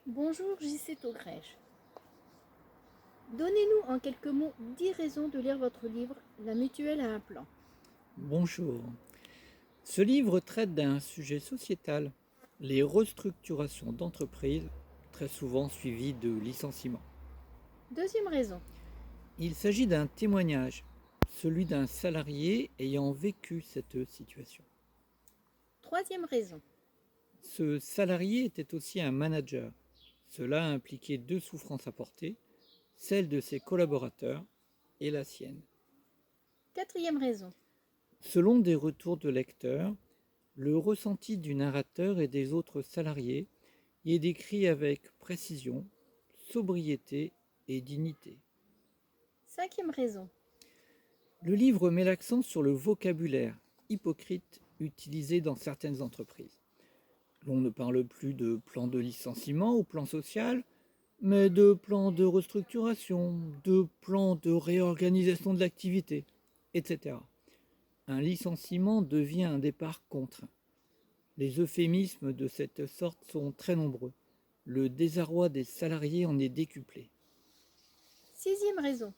Bonjour JC Togrège. Donnez-nous en quelques mots 10 raisons de lire votre livre La mutuelle a un plan. Bonjour. Ce livre traite d'un sujet sociétal, les restructurations d'entreprises, très souvent suivies de licenciements. Deuxième raison. Il s'agit d'un témoignage, celui d'un salarié ayant vécu cette situation. Troisième raison. Ce salarié était aussi un manager. Cela impliquait deux souffrances à porter, celle de ses collaborateurs et la sienne. Quatrième raison. Selon des retours de lecteurs, le ressenti du narrateur et des autres salariés y est décrit avec précision, sobriété et dignité. Cinquième raison. Le livre met l'accent sur le vocabulaire hypocrite utilisé dans certaines entreprises. L'on ne parle plus de plan de licenciement ou plan social, mais de plan de restructuration, de plan de réorganisation de l'activité, etc. Un licenciement devient un départ contraint. Les euphémismes de cette sorte sont très nombreux. Le désarroi des salariés en est décuplé. Sixième raison.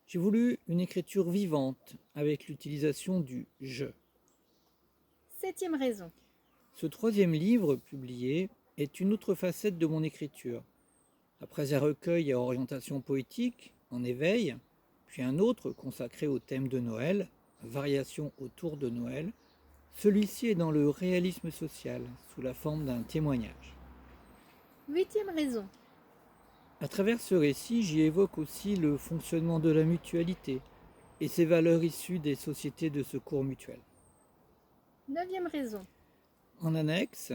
J'ai voulu une écriture vivante avec l'utilisation du je. Septième raison. Ce troisième livre publié est une autre facette de mon écriture. Après un recueil à orientation poétique, En éveil, puis un autre consacré au thème de Noël, Variation autour de Noël, celui-ci est dans le réalisme social, sous la forme d'un témoignage. Huitième raison. À travers ce récit, j'y évoque aussi le fonctionnement de la mutualité et ses valeurs issues des sociétés de secours mutuels. Neuvième raison. En annexe,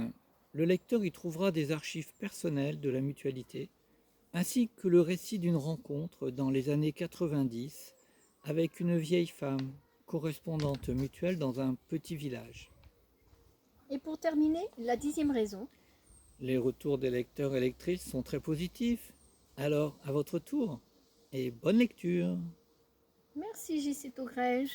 le lecteur y trouvera des archives personnelles de la mutualité, ainsi que le récit d'une rencontre dans les années 90 avec une vieille femme, correspondante mutuelle dans un petit village. Et pour terminer, la dixième raison. Les retours des lecteurs et lectrices sont très positifs. Alors, à votre tour, et bonne lecture! Merci JC Togrège.